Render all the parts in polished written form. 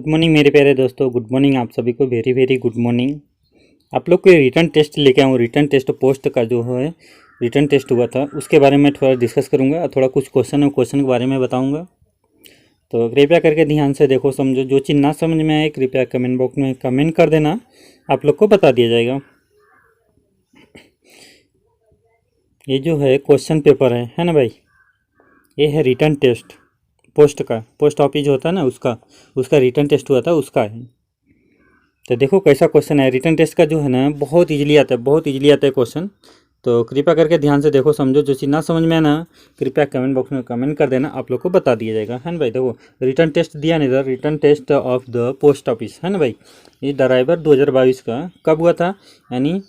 Good morning मेरे प्यारे दोस्तों, गुड मॉर्निंग आप सभी को, वेरी वेरी गुड मॉर्निंग। आप लोग को रिटर्न टेस्ट लेके आऊँ। रिटर्न टेस्ट पोस्ट का जो है रिटर्न टेस्ट हुआ था उसके बारे में थोड़ा डिस्कस करूँगा और थोड़ा कुछ क्वेश्चन के बारे में बताऊँगा। तो कृपया करके ध्यान से देखो, समझो। जो चीज़ ना समझ में आए कृपया कमेंट बॉक्स में कमेंट कर देना, आप लोग को बता दिया जाएगा। ये जो है क्वेश्चन पेपर है ना भाई। ये है रिटर्न टेस्ट पोस्ट का। पोस्ट ऑफिस जो होता है ना उसका रिटर्न टेस्ट हुआ था, उसका है। तो देखो कैसा क्वेश्चन है। रिटर्न टेस्ट का जो है ना बहुत इजीली आता है, बहुत इजीली आता है क्वेश्चन। तो कृपया करके ध्यान से देखो, समझो। जो चीज़ ना समझ में है ना कृपया कमेंट बॉक्स में कमेंट कर देना, आप लोग को बता दिया जाएगा, है ना भाई। देखो रिटर्न टेस्ट दिया नहीं था, return test of the post office, है ना भाई। ये ड्राइवर 2022 का कब हुआ था, यानी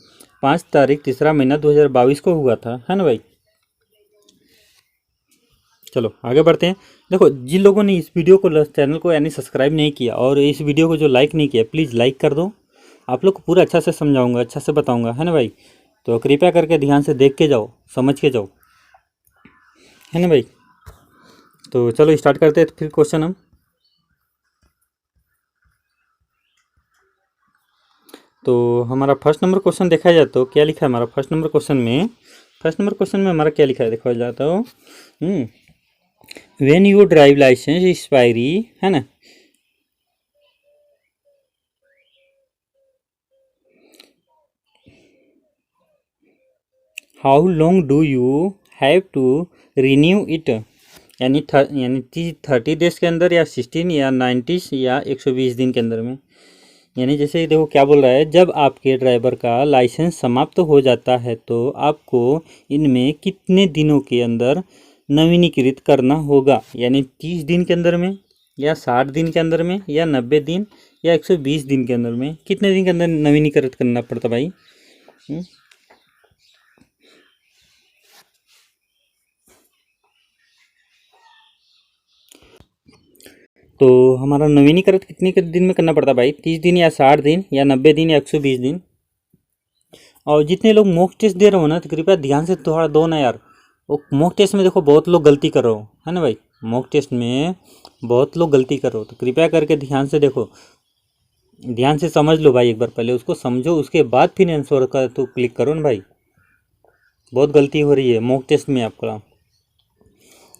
5 तारीख 3रा महीना 2022 को हुआ था, है ना भाई। चलो आगे बढ़ते हैं। देखो, जिन लोगों ने इस वीडियो को, चैनल को यानी सब्सक्राइब नहीं किया और इस वीडियो को जो लाइक नहीं किया, प्लीज़ लाइक कर दो। आप लोग को पूरा अच्छा से समझाऊंगा, अच्छा से बताऊंगा, है ना भाई। तो कृपया करके ध्यान से देख के जाओ, समझ के जाओ, है ना भाई। तो चलो स्टार्ट करते हैं फिर क्वेश्चन हम। तो हमारा फर्स्ट नंबर क्वेश्चन देखा जाए तो क्या लिखा है हमारा फर्स्ट नंबर क्वेश्चन में। हमारा क्या लिखा है देखा जाता हो। When you drive licence expiry, है ना। How long do you have to renew it, यानी 30 डेज के अंदर, या 16 या 90 या 120 दिन के अंदर में। यानी जैसे देखो क्या बोल रहा है, जब आपके ड्राइवर का लाइसेंस समाप्त हो जाता है तो आपको इनमें कितने दिनों के अंदर नवीनीकृत करना होगा। यानी 30 दिन के अंदर में, या 60 दिन के अंदर में, या 90 दिन, या 120 दिन के अंदर में। कितने दिन के अंदर नवीनीकृत करना पड़ता भाई। तो हमारा नवीनीकरण कितने के दिन में करना पड़ता भाई, 30 दिन या 60 दिन या 90 दिन या 120 दिन। और जितने लोग मॉक टेस्ट दे रहे हो ना तो कृपया ध्यान से थोड़ा दो ना यार। वो मॉक टेस्ट में देखो बहुत लोग गलती कर रहे हो, है ना भाई। मॉक टेस्ट में बहुत लोग गलती कर रहे हो, तो कृपया करके ध्यान से देखो, ध्यान से समझ लो भाई। एक बार पहले उसको समझो, उसके बाद फिर आंसर का तो क्लिक करो ना भाई। बहुत गलती हो रही है मॉक टेस्ट में आपका।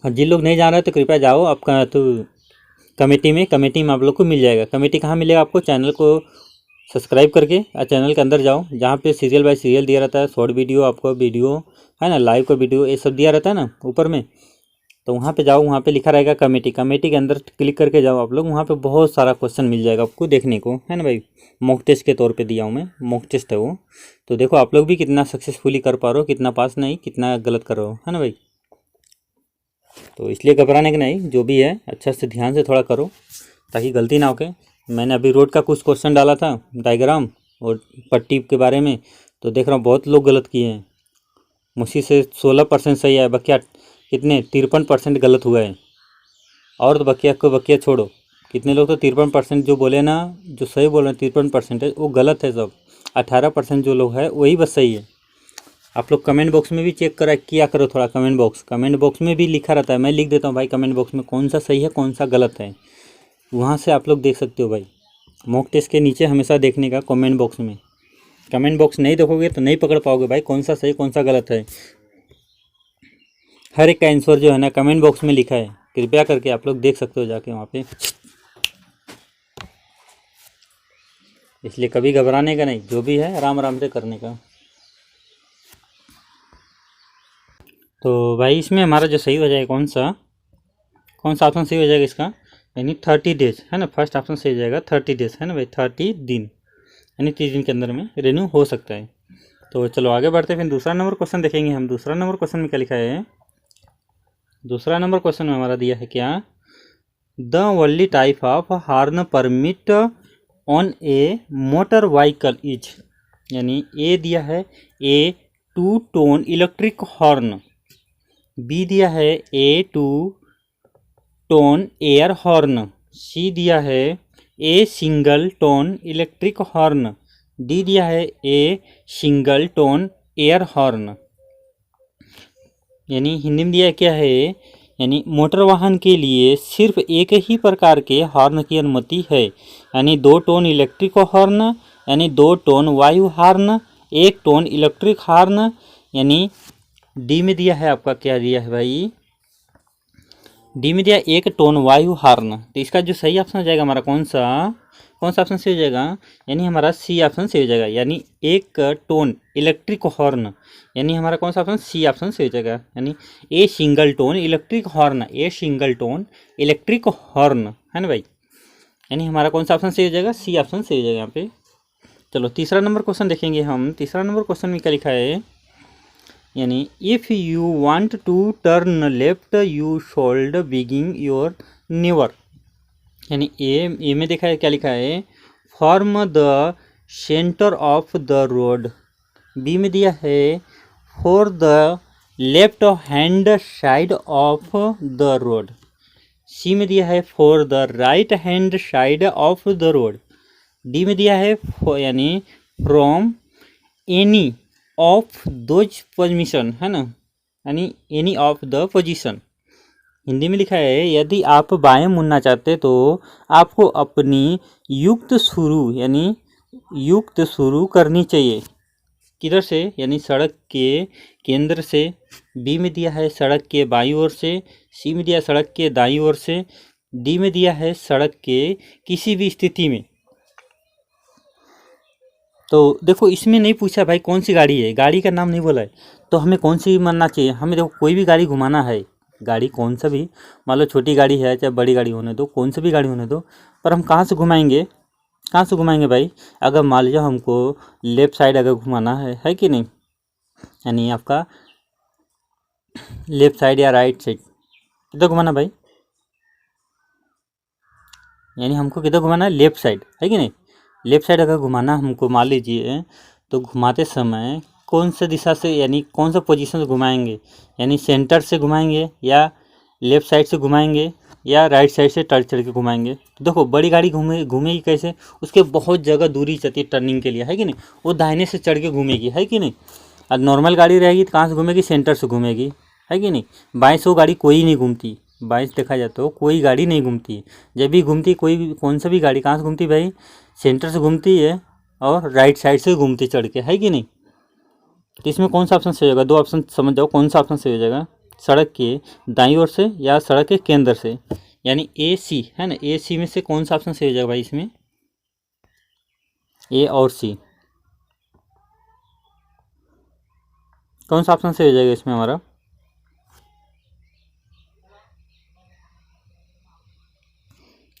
और जिन लोग नहीं जा रहे तो कृपया जाओ, आपका तो कमेटी में आप लोग को मिल जाएगा। कमेटी कहाँ मिलेगा आपको, चैनल को सब्सक्राइब करके चैनल के अंदर जाओ, जहाँ पे सीरियल बाय सीरियल दिया रहता है, शॉर्ट वीडियो, आपको वीडियो, है ना, लाइव का वीडियो, ये सब दिया रहता है ना ऊपर में। तो वहाँ पे जाओ, वहाँ पे लिखा रहेगा कमेटी के अंदर क्लिक करके जाओ आप लोग। वहाँ पे बहुत सारा क्वेश्चन मिल जाएगा आपको देखने को, है ना भाई। मॉक टेस्ट के तौर पे दिया हूँ मैं, मॉक टेस्ट है वो। तो देखो आप लोग भी कितना सक्सेसफुली कर पा रहे हो, कितना पास नहीं, कितना गलत कर रहे हो, है ना भाई। तो इसलिए घबराने का नहीं, जो भी है अच्छा से ध्यान से थोड़ा करो ताकि गलती ना होके। मैंने अभी रोड का कुछ क्वेश्चन डाला था, डायग्राम और पट्टी के बारे में, तो देख रहा हूँ बहुत लोग गलत किए हैं। मुझसे से 16% सही है, बकिया कितने 53% गलत हुआ है। और तो बकिया छोड़ो, कितने लोग तो 53% जो बोले ना, जो सही बोल रहे हैं 53% है, वो गलत है सब। 18% जो लोग है वही बस सही है। आप लोग कमेंट बॉक्स में भी चेक किया करो थोड़ा। कमेंट बॉक्स में भी लिखा रहता है, मैं लिख देता हूँ भाई कमेंट बॉक्स में कौन सा सही है कौन सा गलत है। वहाँ से आप लोग देख सकते हो भाई। मॉक टेस्ट के नीचे हमेशा देखने का कमेंट बॉक्स में। कमेंट बॉक्स नहीं देखोगे तो नहीं पकड़ पाओगे भाई कौन सा सही कौन सा गलत है। हर एक का आंसर जो है ना कमेंट बॉक्स में लिखा है, कृपया करके आप लोग देख सकते हो जाके वहाँ पे। इसलिए कभी घबराने का नहीं, जो भी है आराम आराम से करने का। तो भाई इसमें हमारा जो सही हो जाएगा कौन सा ऑप्शन सही हो जाएगा इसका, यानी 30 डेज, है ना। फर्स्ट ऑप्शन सही हो जाएगा 30 डेज, है ना भाई। 30 दिन यानी 30 दिन के अंदर में रिन्यू हो सकता है। तो चलो आगे बढ़ते हैं, फिर दूसरा नंबर क्वेश्चन देखेंगे हम। दूसरा नंबर क्वेश्चन में क्या लिखा है। दूसरा नंबर क्वेश्चन में हमारा दिया है क्या, the only type of horn permit on A motor vehicle is, यानी ए दिया है ए 2 टोन इलेक्ट्रिक हॉर्न, बी दिया है ए 2 टोन एयर हॉर्न, सी दिया है a single tone electric horn, D दिया है a single tone air horn. यानी हिंदी में दिया क्या है यानी मोटर वाहन के लिए सिर्फ एक ही प्रकार के हॉर्न की अनुमति है, यानी 2 टोन इलेक्ट्रिक हॉर्न, यानी 2 टोन वायु हॉर्न, 1 टोन इलेक्ट्रिक हॉर्न। यानी डी में दिया है आपका, क्या दिया है भाई, डी में दिया 1 टोन वायु हॉर्न। तो इसका जो सही ऑप्शन हो जाएगा हमारा कौन सा ऑप्शन से हो जाएगा, यानी हमारा सी ऑप्शन से हो जाएगा, यानी 1 टोन इलेक्ट्रिक हॉर्न, यानी हमारा कौन सा ऑप्शन, सी ऑप्शन से हो जाएगा, यानी a single tone electric horn, a single tone electric horn, है ना भाई। यानी हमारा कौन सा ऑप्शन से हो जाएगा, सी ऑप्शन से हो जाएगा यहाँ पे। चलो तीसरा नंबर क्वेश्चन देखेंगे हम। तीसरा नंबर क्वेश्चन में क्या लिखा है, यानी if you want to turn left you should begin your never. यानी ए में देखा है क्या लिखा है, from the centre of the road. B में दिया है for the left hand side of the road. C में दिया है for the right hand side of the road. D में दिया है यानी from any of those position, है ना, यानी any of the position. Hindi में लिखा है यदि आप बाएं मुड़ना चाहते तो आपको अपनी युक्त शुरू करनी चाहिए, किधर से, यानी सड़क के केंद्र से। बी में दिया है सड़क के बाईं ओर से। सी में दिया सड़क के दाईं ओर से। डी में दिया है सड़क के किसी भी स्थिति में। तो देखो इसमें नहीं पूछा भाई कौन सी गाड़ी है, गाड़ी का नाम नहीं बोला है, तो हमें कौन सी मानना चाहिए, हमें देखो कोई भी गाड़ी घुमाना है, गाड़ी कौन सा भी, मान लो छोटी गाड़ी है चाहे बड़ी गाड़ी होने दो, कौन सी भी गाड़ी होने दो, पर हम कहाँ से घुमाएंगे भाई, अगर मान लीजिए हमको लेफ़्ट साइड अगर घुमाना है कि नहीं, यानी आपका लेफ़्ट साइड या राइट साइड, किधर घुमाना भाई, यानी हमको किधर घुमाना है, लेफ़्ट साइड, है कि नहीं। लेफ़्ट साइड अगर घुमाना हमको मान लीजिए, तो घुमाते समय कौन सा दिशा से, यानी कौन सा पोजीशन से घुमाएंगे, यानी सेंटर से घुमाएंगे या लेफ़्ट साइड से घुमाएंगे या राइट साइड से चढ़ के घुमाएंगे। तो देखो बड़ी गाड़ी घूमेगी कैसे, उसके बहुत जगह दूरी चाहती है टर्निंग के लिए, है कि नहीं, वो दाहिने से चढ़ के घूमेगी, है कि नहीं। और नॉर्मल गाड़ी रहेगी तो कहाँ से घूमेगी, सेंटर से घूमेगी, है कि नहीं। बाएं से वो गाड़ी कोई नहीं घूमती, बाएं से देखा जाए तो कोई गाड़ी नहीं घूमती, जब भी घूमती कौन सा भी गाड़ी कहाँ से घूमती भाई, सेंटर से घूमती है और राइट साइड से घूमती चढ़ के, है कि नहीं। तो इसमें कौन सा ऑप्शन सही होगा, 2 ऑप्शन समझ जाओ कौन सा ऑप्शन सही हो जाएगा, सड़क के दाईं ओर से या सड़क के केंद्र से, यानी ए सी, है ना, ए सी में से कौन सा ऑप्शन सही हो जाएगा भाई इसमें, ए और सी, कौन सा ऑप्शन सही हो जाएगा इसमें हमारा।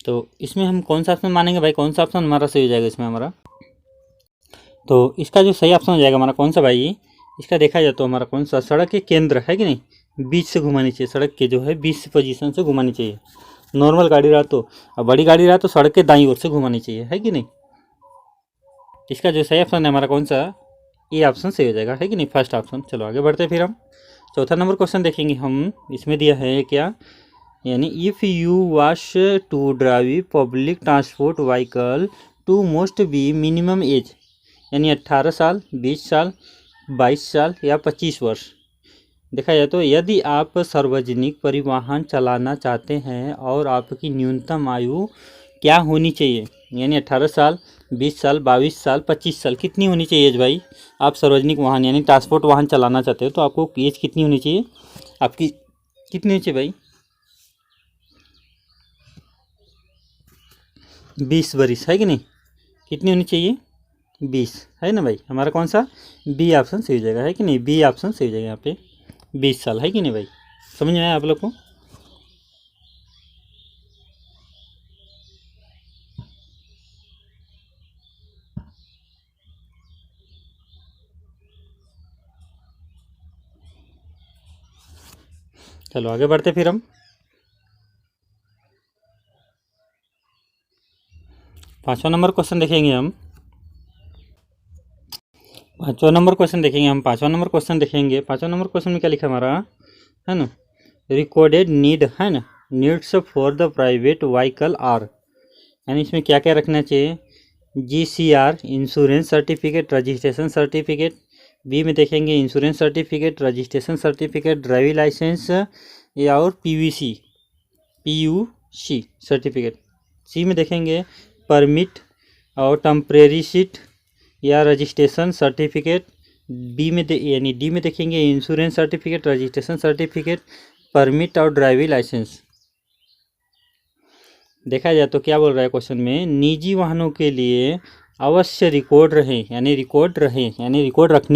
तो इसमें हम कौन सा ऑप्शन मानेंगे भाई, कौन सा ऑप्शन हमारा सही हो जाएगा इसमें हमारा। तो इसका जो सही ऑप्शन हो जाएगा हमारा कौन सा भाई, इसका देखा जाए तो हमारा कौन सा, सड़क के केंद्र, है कि नहीं, बीच से घुमानी चाहिए, सड़क के जो है बीच पोजीशन से घुमानी चाहिए। नॉर्मल गाड़ी रहा तो, और बड़ी गाड़ी रहा तो सड़क के दाईं ओर से घुमानी चाहिए, है कि नहीं। इसका जो सही ऑप्शन है हमारा कौन सा, ये ऑप्शन सही हो जाएगा, है कि नहीं, फर्स्ट ऑप्शन। चलो आगे बढ़ते फिर हम चौथा नंबर क्वेश्चन देखेंगे हम। इसमें दिया है क्या, यानी if you wish to drive public transport vehicle to most be minimum age, यानी 18 साल, 20 साल, 22 साल या 25 वर्ष। देखा जाए तो यदि आप सार्वजनिक परिवहन चलाना चाहते हैं और आपकी न्यूनतम आयु क्या होनी चाहिए, यानी 18 साल, 20 साल, 22 साल, 25 साल, कितनी होनी चाहिए एज भाई, आप सार्वजनिक वाहन यानी ट्रांसपोर्ट वाहन चलाना चाहते हो तो आपको एज कितनी होनी चाहिए, आपकी कितनी होनी चाहिए भाई, 20 वर्ष, है कि नहीं, कितनी होनी चाहिए, 20, है ना भाई। हमारा कौन सा, बी ऑप्शन सही हो जाएगा, है कि नहीं, बी ऑप्शन सही हो जाएगा यहाँ पे, 20 साल, है कि नहीं भाई। समझ में आया आप लोग को। चलो आगे बढ़ते फिर हम 5वां नंबर क्वेश्चन देखेंगे हम। 5वां नंबर क्वेश्चन देखेंगे। 5वां नंबर क्वेश्चन में क्या लिखा हमारा, है ना, रिकॉर्डेड नीड, है ना, needs for the private vehicle are, यानी इसमें क्या क्या रखना चाहिए, GCR insurance certificate, registration certificate. B में देखेंगे insurance certificate, registration certificate, driving licence या और PUC सर्टिफिकेट। सी में देखेंगे परमिट और टेम्परेरी शीट या रजिस्ट्रेशन सर्टिफिकेट। यानी डी में देखेंगे insurance certificate, registration certificate, permit और ड्राइविंग लाइसेंस। देखा जाए तो क्या बोल रहा है क्वेश्चन में, निजी वाहनों के लिए अवश्य रिकॉर्ड रखनी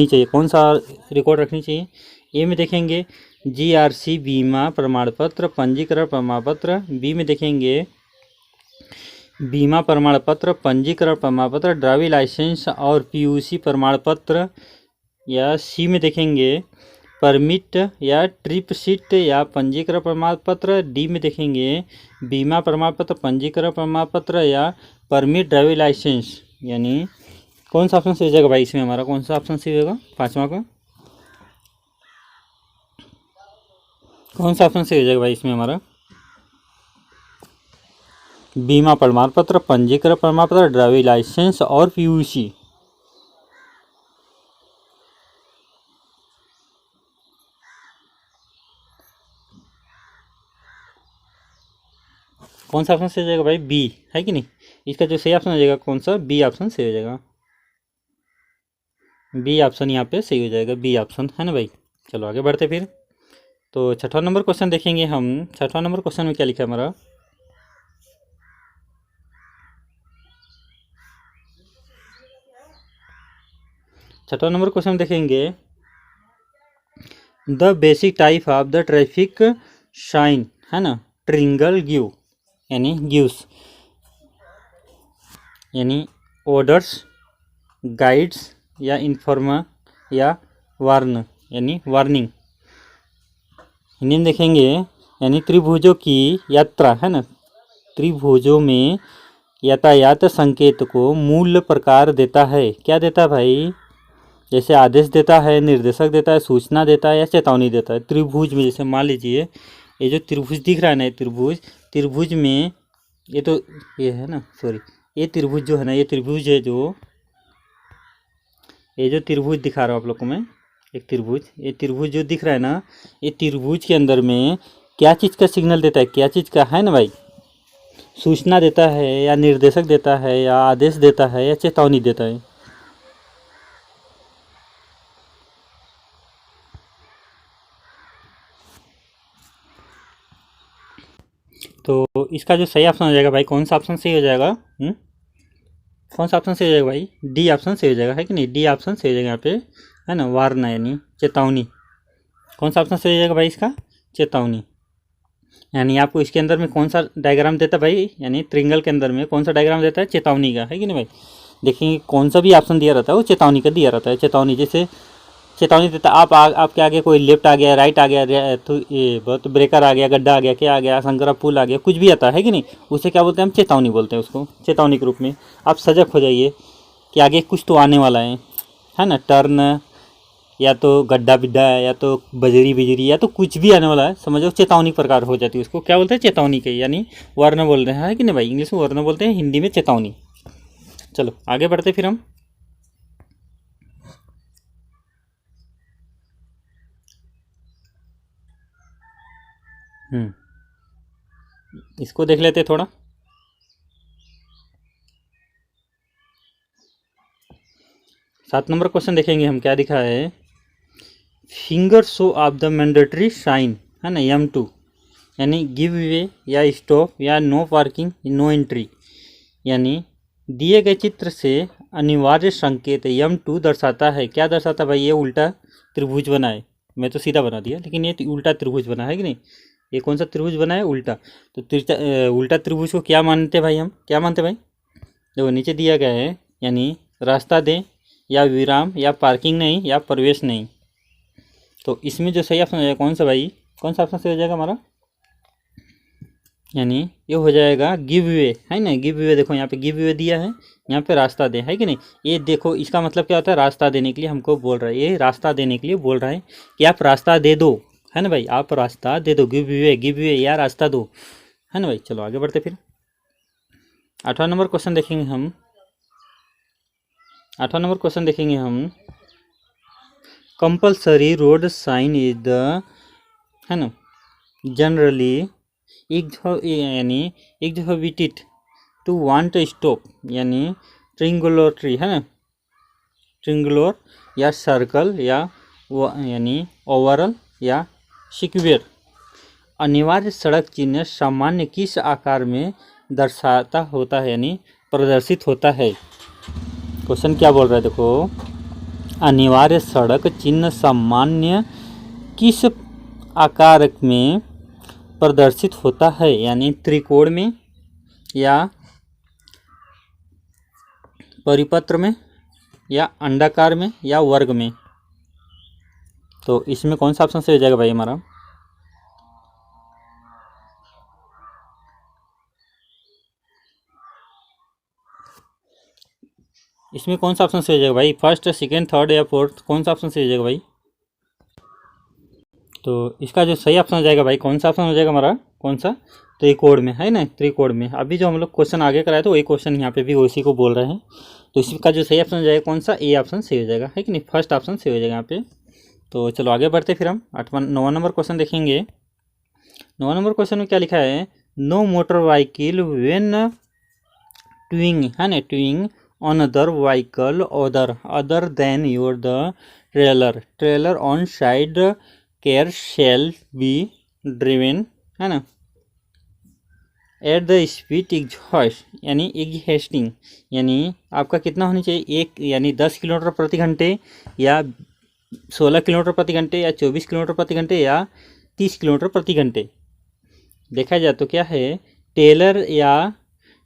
चाहिए। कौन सा रिकॉर्ड रखनी चाहिए? ए में देखेंगे GRC बीमा प्रमाण पत्र, पंजीकरण प्रमाण पत्र। बी में देखेंगे बीमा प्रमाण पत्र, पंजीकरण प्रमाण पत्र, ड्राइविंग लाइसेंस और PUC प्रमाण पत्र। या सी में देखेंगे परमिट या ट्रिप शीट या पंजीकरण प्रमाण पत्र। डी में देखेंगे बीमा प्रमाण पत्र, पंजीकरण प्रमाण पत्र या परमिट ड्राइविंग लाइसेंस। यानी कौन सा ऑप्शन सही हो जाएगा भाई इसमें हमारा? कौन सा ऑप्शन सही होगा पाँचवा का? कौन सा ऑप्शन सही हो जाएगा भाई इसमें हमारा? बीमा प्रमाण पत्र, पंजीकरण प्रमाण पत्र, ड्राइविंग लाइसेंस और PUC। कौन सा ऑप्शन सही हो जाएगा भाई? बी है कि नहीं? इसका जो सही ऑप्शन हो जाएगा कौन सा? बी ऑप्शन सही हो जाएगा। बी ऑप्शन यहाँ पे सही हो जाएगा, बी ऑप्शन है ना भाई। चलो आगे बढ़ते फिर। तो छठा नंबर क्वेश्चन देखेंगे हम। छठा नंबर क्वेश्चन में क्या लिखा है हमारा? छठा नंबर क्वेश्चन देखेंगे the basic type of the traffic sign, है ना, ट्रिंगल गिव यानी गिव्स यानी ऑर्डर्स, गाइड्स या इन्फॉर्मर या वार्न यानी वार्निंग। हिंदी में देखेंगे यानी त्रिभुजों की यात्रा, है ना, त्रिभुजों में यातायात संकेत को मूल प्रकार देता है। क्या देता है भाई? जैसे आदेश देता है, निर्देशक देता है, सूचना देता है या चेतावनी देता है। त्रिभुज में जैसे मान लीजिए ये जो त्रिभुज दिख रहा है ना, त्रिभुज में ये है ना, सॉरी, ये त्रिभुज जो है ना, ये त्रिभुज है जो ये जो त्रिभुज दिखा रहा हूँ आप लोग को मैं, एक त्रिभुज, ये त्रिभुज जो दिख रहा है ना, ये त्रिभुज के अंदर में क्या चीज़ का सिग्नल देता है? क्या चीज़ का, है ना भाई? सूचना देता है या निर्देशक देता है या आदेश देता है या चेतावनी देता है। तो इसका जो सही ऑप्शन हो जाएगा भाई, कौन सा ऑप्शन सही हो जाएगा? कौन सा ऑप्शन सही हो जाएगा भाई? डी ऑप्शन सही हो जाएगा, है कि नहीं? डी ऑप्शन सही हो जाएगा यहाँ पे, है ना, वार्न यानी चेतावनी। कौन सा ऑप्शन सही हो जाएगा भाई इसका? चेतावनी। यानी आपको इसके अंदर में कौन सा डायग्राम देता है भाई? यानी ट्रिंगल के अंदर में कौन सा डायग्राम देता है? चेतावनी का, है कि नहीं भाई? देखेंगे कौन सा भी ऑप्शन दिया रहता है वो चेतावनी का दिया रहता है। चेतावनी जैसे चेतावनी देता है आपके आगे कोई लेफ्ट आ गया, राइट आ गया, तो ये बहुत ब्रेकर आ गया, गड्ढा आ गया, क्या आ गया, संकरा पुल आ गया, कुछ भी आता है कि नहीं, उसे क्या बोलते हैं? हम चेतावनी बोलते हैं उसको, चेतावनी के रूप में। आप सजग हो जाइए कि आगे कुछ तो आने वाला है ना, टर्न या तो गड्ढा बिड्ढा है या तो बजरी बिजरी या तो कुछ भी आने वाला है, समझो चेतावनी प्रकार हो जाती है। उसको क्या बोलते हैं? चेतावनी के, यानी वर्ण बोल रहे हैं, है कि नहीं भाई? इंग्लिश में वर्ण बोलते हैं, हिंदी में चेतावनी। चलो आगे बढ़ते फिर हम। इसको देख लेते थोड़ा। 7 नंबर क्वेश्चन देखेंगे हम, क्या दिखा है? Finger show of the mandatory sign, है ना, M2 यानी गिव वे या स्टॉप या नो पार्किंग, नो एंट्री। यानी दिए गए चित्र से अनिवार्य संकेत M2 दर्शाता है। क्या दर्शाता है भाई? ये उल्टा त्रिभुज बना है, मैं तो सीधा बना दिया, लेकिन ये उल्टा त्रिभुज बना है कि नहीं? ये कौन सा त्रिभुज बना है? उल्टा। तो उल्टा त्रिभुज को क्या मानते भाई? हम क्या मानते भाई? देखो नीचे दिया गया है, यानी रास्ता दें या विराम या पार्किंग नहीं या प्रवेश नहीं। तो इसमें जो सही ऑप्शन हो जाएगा कौन सा भाई? कौन सा ऑप्शन सही हो जाएगा हमारा? यानी ये हो जाएगा गिव वे, है ना, गिव वे। देखो यहाँ पे गिव वे दिया है, यहाँ पे रास्ता दे, है कि नहीं? ये देखो इसका मतलब क्या होता है? रास्ता देने के लिए हमको बोल रहा है, ये रास्ता देने के लिए बोल रहा है कि आप रास्ता दे दो, है ना भाई, आप रास्ता दे दो, गिव वे या रास्ता दो, है ना भाई। चलो आगे बढ़ते फिर। 8वां नंबर क्वेश्चन देखेंगे हम। 8वां नंबर क्वेश्चन देखेंगे हम। Compulsory road sign is the, है ना, generally exhibited to want stop, यानी ट्रिंगुलर ट्री है ना, ट्रिंगुलर या सर्कल या यानी ओवरल या स्क्वायर। अनिवार्य सड़क चिन्ह सामान्य किस आकार में दर्शाता होता है, यानी प्रदर्शित होता है। क्वेश्चन क्या बोल रहा है देखो, अनिवार्य सड़क चिन्ह सामान्य किस आकार में प्रदर्शित होता है, यानी त्रिकोण में या परिपत्र में या अंडाकार में या वर्ग में। तो इसमें कौन सा ऑप्शन सही हो जाएगा भाई हमारा? इसमें कौन सा ऑप्शन सही हो जाएगा भाई? फर्स्ट, सेकंड, थर्ड या फोर्थ, कौन सा ऑप्शन सही हो जाएगा भाई? तो इसका जो सही ऑप्शन हो जाएगा भाई, कौन सा ऑप्शन हो जाएगा हमारा? कौन सा? त्रिकोण में है ना, त्रिकोण में। अभी जो हम लोग क्वेश्चन आगे कराए तो वही क्वेश्चन यहाँ पे भी उसी को बोल रहे हैं। तो इसका जो सही ऑप्शन हो जाएगा कौन सा? ए ऑप्शन सही हो जाएगा, है कि नहीं? फर्स्ट ऑप्शन सही हो जाएगा यहाँ पे। तो चलो आगे बढ़ते फिर हम 9वां नंबर क्वेश्चन देखेंगे। 9वां नंबर क्वेश्चन में क्या लिखा है? No motor vehicle when towing, है ना, towing on other vehicle other than your the trailer on side care shall be driven, है ना, एट द स्पीड एग्जॉस्ट, यानी एग्जॉस्टिंग, यानी आपका कितना होनी चाहिए? एक, यानी 10 किलोमीटर प्रति घंटे या 16 किलोमीटर प्रति घंटे या 24 किलोमीटर प्रति घंटे या 30 किलोमीटर प्रति घंटे। देखा जाए तो क्या है, टेलर या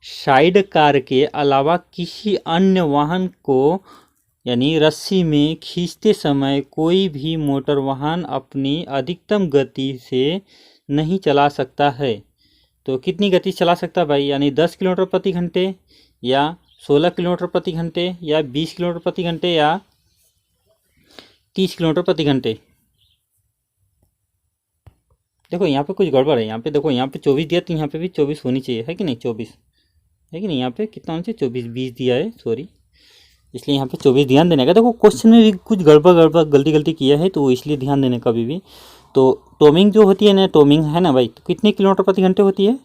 साइड कार के अलावा किसी अन्य वाहन को यानी रस्सी में खींचते समय कोई भी मोटर वाहन अपनी अधिकतम गति से नहीं चला सकता है। तो कितनी गति चला सकता है भाई? यानी 10 किलोमीटर प्रति घंटे या 16 किलोमीटर प्रति घंटे या 20 किलोमीटर प्रति घंटे या 30 किलोमीटर प्रति घंटे। देखो यहाँ पे कुछ गड़बड़ है, यहाँ पे देखो, यहाँ पे 24 दिया तो यहाँ पे भी 24 होनी चाहिए, है कि नहीं? 24 है कि नहीं? यहाँ पे कितना होना चाहिए? 24, 20 दिया है, सॉरी, इसलिए यहाँ पे 24 ध्यान देने का। देखो क्वेश्चन में भी कुछ गड़बड़ गलती किया है, तो इसलिए ध्यान देने का भी। तो टोमिंग जो होती है ना, टोमिंग है ना भाई, तो कितने किलोमीटर प्रति घंटे होती है?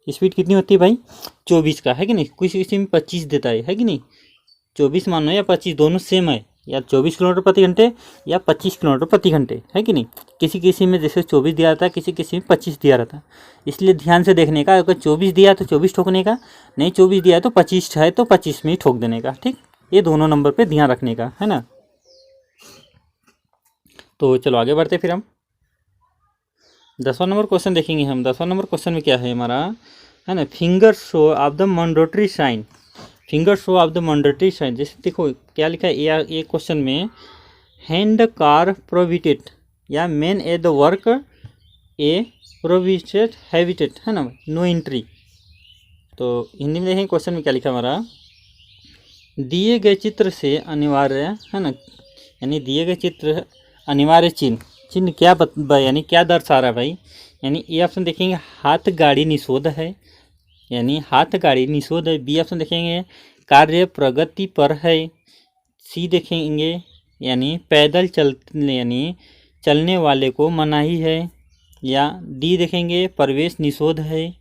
स्पीड कितनी होती है भाई? 24 का, है कि नहीं? किसी में 25 देता है कि नहीं? 24 मान लो या 25, दोनों सेम है, या 24 किलोमीटर प्रति घंटे या 25 किलोमीटर प्रति घंटे, है कि नहीं? किसी में जैसे 24 दिया रहता है, किसी में 25 दिया रहता है, इसलिए ध्यान से देखने का। अगर 24 दिया तो 24 ठोकने का, नहीं 24 दिया है तो 25 है तो 25 में ही ठोक देने का, ठीक? ये दोनों नंबर पे ध्यान रखने का, है ना। तो चलो आगे बढ़ते फिर हम 10वां नंबर क्वेश्चन देखेंगे हम। 10वां नंबर क्वेश्चन में क्या है हमारा, है ना, finger show of the mandatory sign, finger show of the mandatory sign. जैसे देखो क्या लिखा है ये क्वेश्चन में, हैंड कार प्रोहिबिटेड या man a the work a prohibited habited, है ना, नो एंट्री। तो हिंदी में देखें क्वेश्चन में क्या लिखा हमारा, दिए गए चित्र से अनिवार्य, है ना, यानी दिए गए चित्र अनिवार्य चिन्ह क्या यानी क्या दर्शा रहा है भाई? यानी ए ऑप्शन देखेंगे हाथ गाड़ी निषोध है, यानी हाथ गाड़ी निषोध है। बी ऑप्शन देखेंगे कार्य प्रगति पर है। सी देखेंगे यानी पैदल चलने वाले को मनाही है। या डी देखेंगे प्रवेश निषोध है।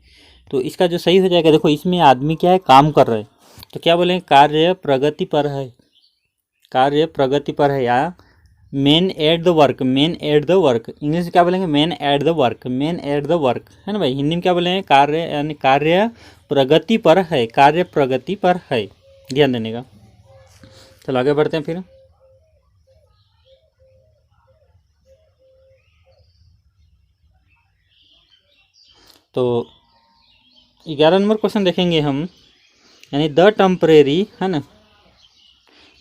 तो इसका जो सही हो जाएगा, देखो इसमें आदमी क्या है, काम कर रहे हैं, तो क्या बोलेंगे? कार्य प्रगति पर है, कार्य प्रगति पर है। या man at the work, man at the work, English में क्या बोलेंगे? Man at the work, man at the work, है ना भाई। हिंदी में क्या बोलेंगे? कार्य, यानी कार्य प्रगति पर है, कार्य प्रगति पर है, ध्यान देने का। चलो आगे बढ़ते हैं फिर। तो 11 नंबर क्वेश्चन देखेंगे हम, यानी द टेम्परेरी, है ना,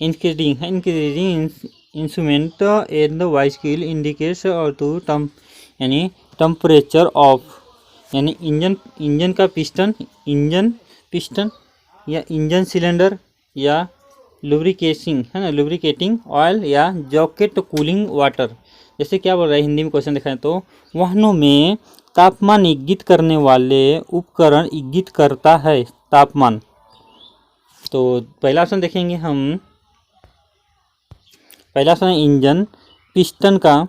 increasing instrument in the bicycle indicates और टू यानी टेम्परेचर ऑफ, यानी इंजन का पिस्टन या इंजन सिलेंडर या लुब्रिकेटिंग, है ना, लुब्रिकेटिंग ऑयल या जॉकेट कूलिंग वाटर। जैसे क्या बोल रहा है हिंदी में क्वेश्चन दिखाएं तो, वाहनों में तापमान इंगित करने वाले उपकरण इंगित करता है तापमान। तो पहला ऑप्शन देखेंगे हम, पहला ऑप्शन इंजन पिस्टन का,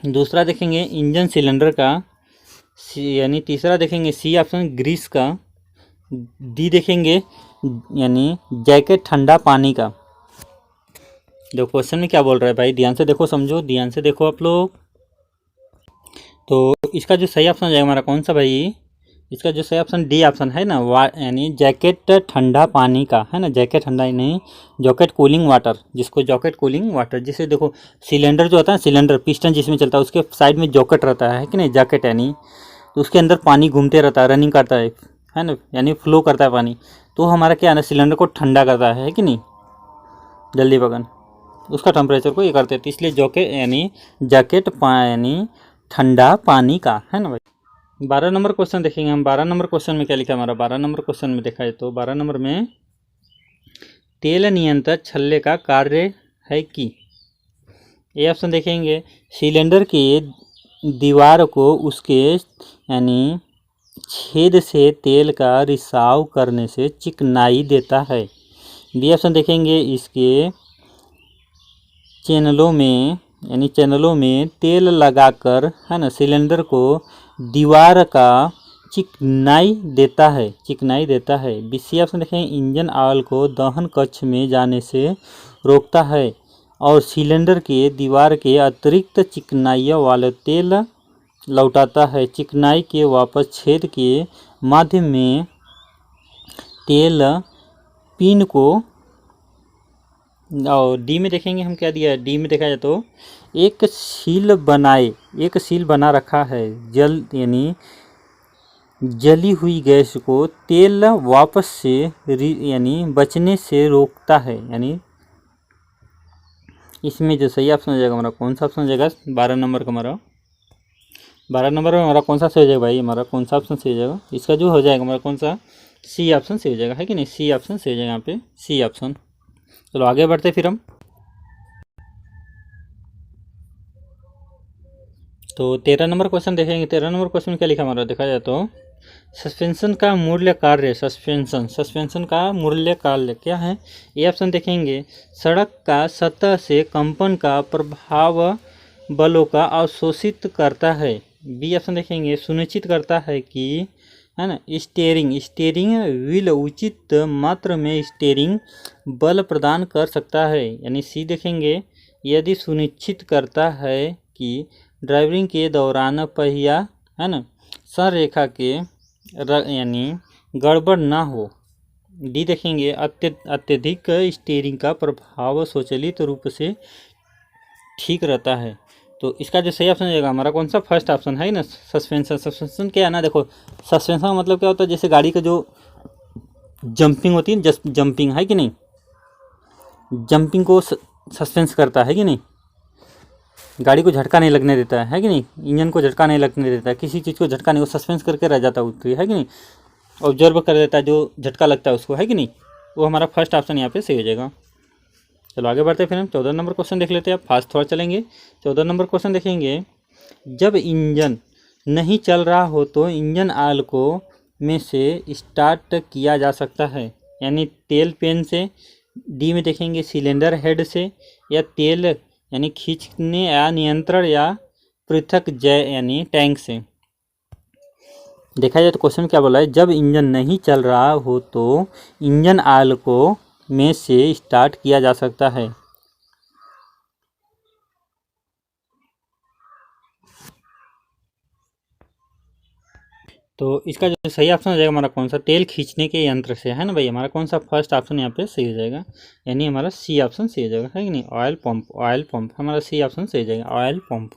दूसरा देखेंगे इंजन सिलेंडर का, सी यानी तीसरा देखेंगे सी ऑप्शन ग्रीस का। डी देखेंगे यानी जैकेट ठंडा पानी का। देखो क्वेश्चन में क्या बोल रहा है भाई, ध्यान से देखो, समझो, ध्यान से देखो आप लोग। तो इसका जो सही ऑप्शन हो जाएगा हमारा कौन सा भाई, इसका जो सही ऑप्शन डी ऑप्शन है ना, यानी जैकेट ठंडा पानी का है ना, जैकेट ठंडा ही नहीं, जॉकेट कूलिंग वाटर, जिसको जॉकेट कूलिंग वाटर, जिसे देखो सिलेंडर जो होता है, सिलेंडर पिस्टन जिसमें चलता है, उसके साइड में जॉकेट रहता है कि नहीं, जैकेट यानी, तो उसके अंदर पानी घूमते रहता है, रनिंग करता है ना, यानी फ्लो करता है पानी, तो हमारा क्या है ना, सिलेंडर को ठंडा करता है कि नहीं, जल्दी पकड़, उसका टेम्परेचर को ये करते हैं, तो इसलिए जॉकेट यानी जैकेट यानी ठंडा पानी का है ना भाई। 12 नंबर क्वेश्चन देखेंगे हम। 12 नंबर क्वेश्चन में क्या लिखा है हमारा, 12 नंबर क्वेश्चन में देखा है तो 12 नंबर में तेल नियंत्रण छल्ले का कार्य है कि, ये ऑप्शन देखेंगे सिलेंडर के दीवार को उसके यानी छेद से तेल का रिसाव करने से चिकनाई देता है। बी ऑप्शन देखेंगे इसके चैनलों में यानी चैनलों में तेल लगाकर है ना, सिलेंडर को दीवार का चिकनाई देता है, चिकनाई देता है। बी सी ऑप्शन देखेंगे इंजन ऑयल को दहन कक्ष में जाने से रोकता है और सिलेंडर के दीवार के अतिरिक्त चिकनाई वाले तेल लौटाता है। चिकनाई के वापस छेद के माध्यम में तेल पिन को, और डी में देखेंगे हम क्या दिया है, डी में देखा जाए तो एक सील बना रखा है, जल यानी जली हुई गैस को तेल वापस से यानी बचने से रोकता है। यानी इसमें जो सही ऑप्शन हो जाएगा हमारा कौन सा ऑप्शन हो जाएगा, 12 नंबर का हमारा, 12 नंबर में हमारा कौन सा सही हो जाएगा भाई, हमारा कौन सा ऑप्शन सही हो जाएगा, इसका जो हो जाएगा हमारा कौन सा, सी ऑप्शन सही हो जाएगा, है कि नहीं, सी ऑप्शन सही हो जाएगा यहाँ पे, सी ऑप्शन। चलो आगे बढ़ते फिर हम। तो 13 नंबर क्वेश्चन देखेंगे। 13 नंबर क्वेश्चन में क्या लिखा हमारा, देखा जाए तो सस्पेंशन का मूल्य कार्य, सस्पेंशन का मूल्य कार्य क्या है। ये ऑप्शन देखेंगे सड़क का सतह से कंपन का प्रभाव बलों का अवशोषित करता है। बी ऑप्शन देखेंगे सुनिश्चित करता है कि है ना, स्टीयरिंग व्हील उचित मात्रा में स्टीयरिंग बल प्रदान कर सकता है। यानी सी देखेंगे यदि सुनिश्चित करता है कि ड्राइविंग के दौरान पहिया है ना, संरेखा के यानी गड़बड़ ना हो। डी देखेंगे अत्यधिक स्टीयरिंग का प्रभाव स्वचालित रूप से ठीक रहता है। तो इसका जो सही ऑप्शन रहेगा हमारा कौन सा, फर्स्ट ऑप्शन है ना, सस्पेंशन क्या है ना, देखो सस्पेंशन का मतलब क्या होता है, जैसे गाड़ी का जो जंपिंग होती है, जस्ट जंपिंग है कि नहीं, जंपिंग को सस्पेंस करता है कि नहीं, गाड़ी को झटका नहीं लगने देता है कि नहीं, इंजन को झटका नहीं लगने देता है, किसी चीज़ को झटका नहीं, वो सस्पेंस करके रह जाता है कि नहीं, ऑब्जर्व कर देता है जो झटका लगता है उसको, है कि नहीं, वो हमारा फर्स्ट ऑप्शन यहाँ पे सही हो जाएगा। चलो आगे बढ़ते हैं फिर हम 14 नंबर क्वेश्चन देख लेते हैं, आप फास्ट थोड़ा चलेंगे। 14 नंबर क्वेश्चन देखेंगे जब इंजन नहीं चल रहा हो तो इंजन ऑयल को में से स्टार्ट किया जा सकता है। यानी तेल पेन से, डी में देखेंगे सिलेंडर हेड से, या तेल यानी खींचने या नियंत्रण या पृथक यानी टैंक से। देखा जाए तो क्वेश्चन क्या बोला है, जब इंजन नहीं चल रहा हो तो इंजन ऑयल को में से स्टार्ट किया जा सकता है। तो इसका जो सही ऑप्शन हो जाएगा हमारा कौन सा, तेल खींचने के यंत्र से, है ना भाई, हमारा कौन सा फर्स्ट ऑप्शन यहाँ पे सही हो जाएगा, यानी हमारा सी ऑप्शन सही हो जाएगा, है कि नहीं, ऑयल पंप हमारा सी ऑप्शन सही हो जाएगा, ऑयल पंप।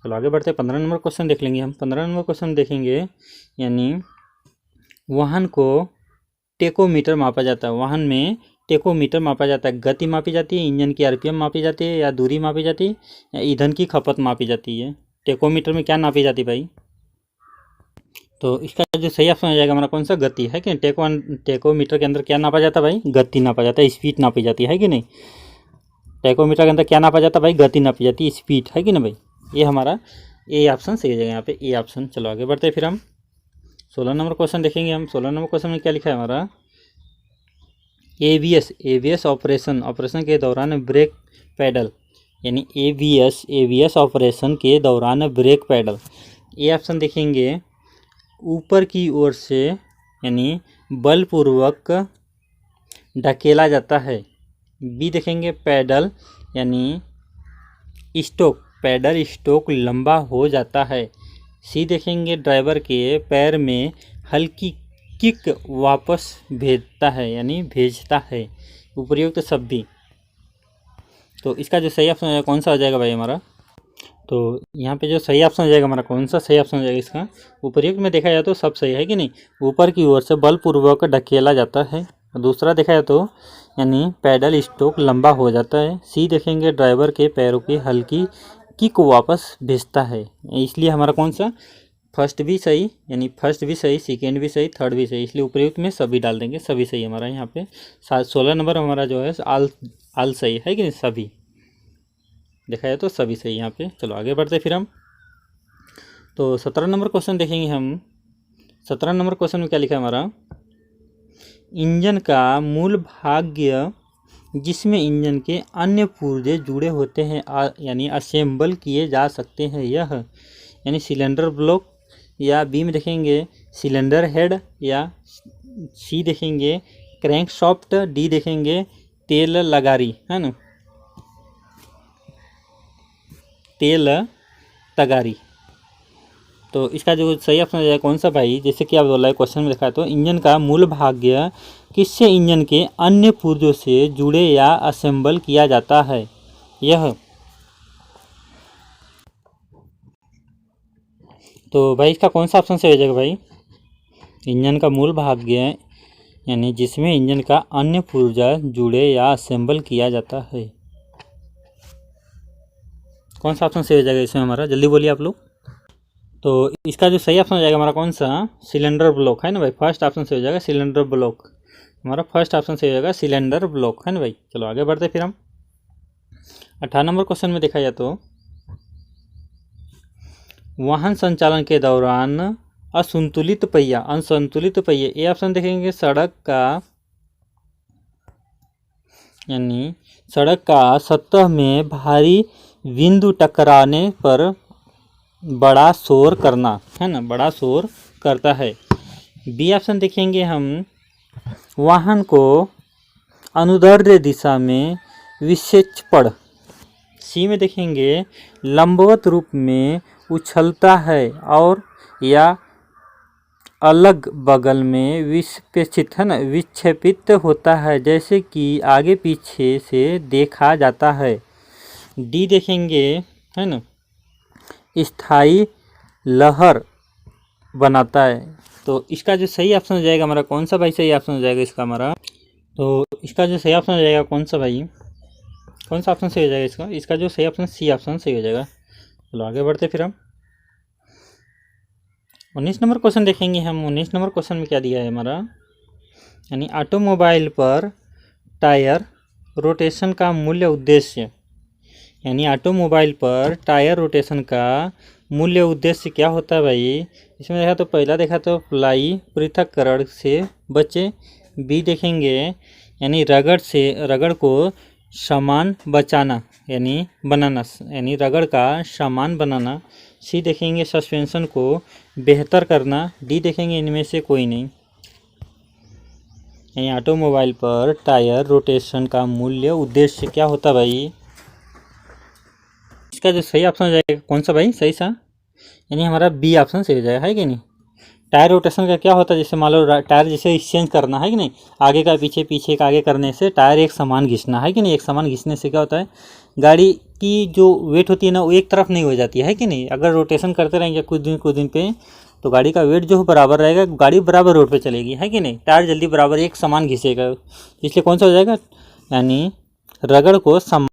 चलो आगे बढ़ते हैं, 15 नंबर क्वेश्चन देख लेंगे हम। 15 नंबर क्वेश्चन देखेंगे यानी वाहन को टेकोमीटर मापा जाता है, वाहन में टेकोमीटर मापा जाता है, गति मापी जाती है, इंजन की आरपीएम मापी जाती है, या दूरी मापी जाती है, या ईंधन की खपत मापी जाती है। टेकोमीटर में क्या नापी जाती है भाई, तो इसका जो सही ऑप्शन हो जाएगा हमारा कौन सा, गति, है कि नहीं, टेकोमीटर के अंदर क्या नापा जाता है भाई, गति नापा जाता है, स्पीड नापी जाती है कि नहीं, टेकोमीटर के अंदर क्या नापा जाता है भाई, गति नापी जाती है, स्पीड, है कि ना भाई, ये हमारा ए ऑप्शन सही हो जाएगा यहाँ पे, ए ऑप्शन। चलो आगे बढ़ते हैं फिर हम 16 नंबर क्वेश्चन देखेंगे हम। 16 नंबर क्वेश्चन में क्या लिखा है हमारा, एवीएस ऑपरेशन के दौरान ब्रेक पैडल, यानी एवीएस ऑपरेशन के दौरान ब्रेक पैडल ए ऑप्शन देखेंगे ऊपर की ओर से यानी बलपूर्वक ढकेला जाता है। बी देखेंगे पैडल यानी स्टोक, पैडल स्टोक लंबा हो जाता है। सी देखेंगे ड्राइवर के पैर में हल्की किक वापस भेजता है यानी भेजता है। उपयुक्त शब्दी, तो इसका जो सही ऑप्शन कौन सा हो जाएगा भाई हमारा? तो यहाँ पे जो सही ऑप्शन हो जाएगा हमारा, कौन सा सही ऑप्शन हो जाएगा इसका? उपयुक्त में देखा जाए तो सब सही है कि नहीं, ऊपर की ओर से बलपूर्वक ढकेला जाता है। दूसरा देखा जाए तो यानी पैडल स्टोक लंबा हो जाता है। सी देखेंगे ड्राइवर के पैरों की हल्की किक वापस भेजता है। इसलिए हमारा कौन सा, फर्स्ट भी सही यानी फर्स्ट भी सही, सेकेंड भी सही, थर्ड भी सही, इसलिए उपयुक्त में सभी डाल देंगे, सभी सही हमारा यहाँ पे। 16 नंबर हमारा जो है आल सही है कि नहीं, सभी देखा जाए तो सभी सही यहाँ पे। चलो आगे बढ़ते फिर हम। तो 17 नंबर क्वेश्चन देखेंगे हम। 17 नंबर क्वेश्चन में क्या लिखा है हमारा? इंजन का मूल भाग जिसमें इंजन के अन्य पुर्जे जुड़े होते हैं यानी असेंबल किए जा सकते हैं, यह यानी सिलेंडर ब्लॉक, या बी में देखेंगे सिलेंडर हेड, या सी देखेंगे क्रैंकशाफ्ट, डी देखेंगे तेल लगारी, है ना, तेल तगारी। तो इसका जो सही ऑप्शन है कौन सा भाई? जैसे कि आप बोला है क्वेश्चन में लिखा है, तो इंजन का मूल भाग किससे इंजन के अन्य पुर्जों से जुड़े या असेंबल किया जाता है, यह। तो भाई इसका कौन सा ऑप्शन सही हो जाएगा भाई? इंजन का मूल भाग यानी जिसमें इंजन का अन्य पुर्जा जुड़े या असेंबल किया जाता है, कौन सा ऑप्शन सही हो जाएगा इसमें हमारा? जल्दी बोलिए आप लोग। तो इसका जो सही ऑप्शन हो जाएगा हमारा कौन सा? सिलेंडर ब्लॉक, है ना भाई, फर्स्ट ऑप्शन सही हो जाएगा सिलेंडर ब्लॉक, हमारा फर्स्ट ऑप्शन सही हो जाएगा सिलेंडर ब्लॉक, है ना भाई। चलो आगे बढ़ते फिर हम। 18 नंबर क्वेश्चन में देखा जाए तो वाहन संचालन के दौरान असंतुलित पहिया, ये ऑप्शन देखेंगे सड़क का यानी सड़क का सतह में भारी बिंदु टकराने पर बड़ा शोर करना, है ना, बड़ा शोर करता है। बी ऑप्शन देखेंगे हम वाहन को अनुदैर्ध्य दिशा में विक्षेपण। सी में देखेंगे लंबवत रूप में उछलता है और या अलग बगल में विक्षेपित, है ना, विक्षेपित होता है, जैसे कि आगे पीछे से देखा जाता है। डी देखेंगे, है ना, स्थायी लहर बनाता है। तो इसका जो सही ऑप्शन हो जाएगा हमारा कौन सा भाई? सही ऑप्शन हो जाएगा इसका हमारा, तो इसका जो सही ऑप्शन हो जाएगा कौन सा भाई? कौन सा ऑप्शन सही हो जाएगा इसका? इसका जो सही ऑप्शन सी ऑप्शन सही हो जाएगा। चलो आगे बढ़ते फिर हम। 19 नंबर क्वेश्चन देखेंगे हम। 19 नंबर क्वेश्चन में क्या दिया है हमारा? यानी ऑटोमोबाइल पर टायर रोटेशन का मूल्य उद्देश्य, यानी ऑटोमोबाइल पर टायर रोटेशन का मूल्य उद्देश्य क्या होता है भाई? इसमें देखा तो पहला देखा तो फ्लाई पृथक्करण से बचे। बी देखेंगे यानी रगड़ को समान बचाना यानी बनाना, यानी रगड़ का समान बनाना। सी देखेंगे सस्पेंशन को बेहतर करना। डी देखेंगे इनमें से कोई नहीं। यानी ऑटोमोबाइल पर टायर रोटेशन का मूल्य उद्देश्य क्या होता भाई? इसका जो सही ऑप्शन हो जाएगा कौन सा भाई? सही सा यानी हमारा बी ऑप्शन सही हो जाएगा, है कि नहीं। टायर रोटेशन का क्या होता है? जैसे मान लो टायर जैसे एक्सचेंज करना है कि नहीं, आगे का पीछे, पीछे का आगे करने से टायर एक समान घिसना, है कि नहीं। एक समान घिसने से क्या होता है, गाड़ी की जो वेट होती है ना वो एक तरफ नहीं हो जाती है कि नहीं। अगर रोटेशन करते रहेंगे कुछ दिन पे तो गाड़ी का वेट जो बराबर रहेगा, गाड़ी बराबर रोड पे चलेगी, है कि नहीं। टायर जल्दी बराबर एक समान घिसेगा, इसलिए कौन सा हो जाएगा? यानी रगड़ को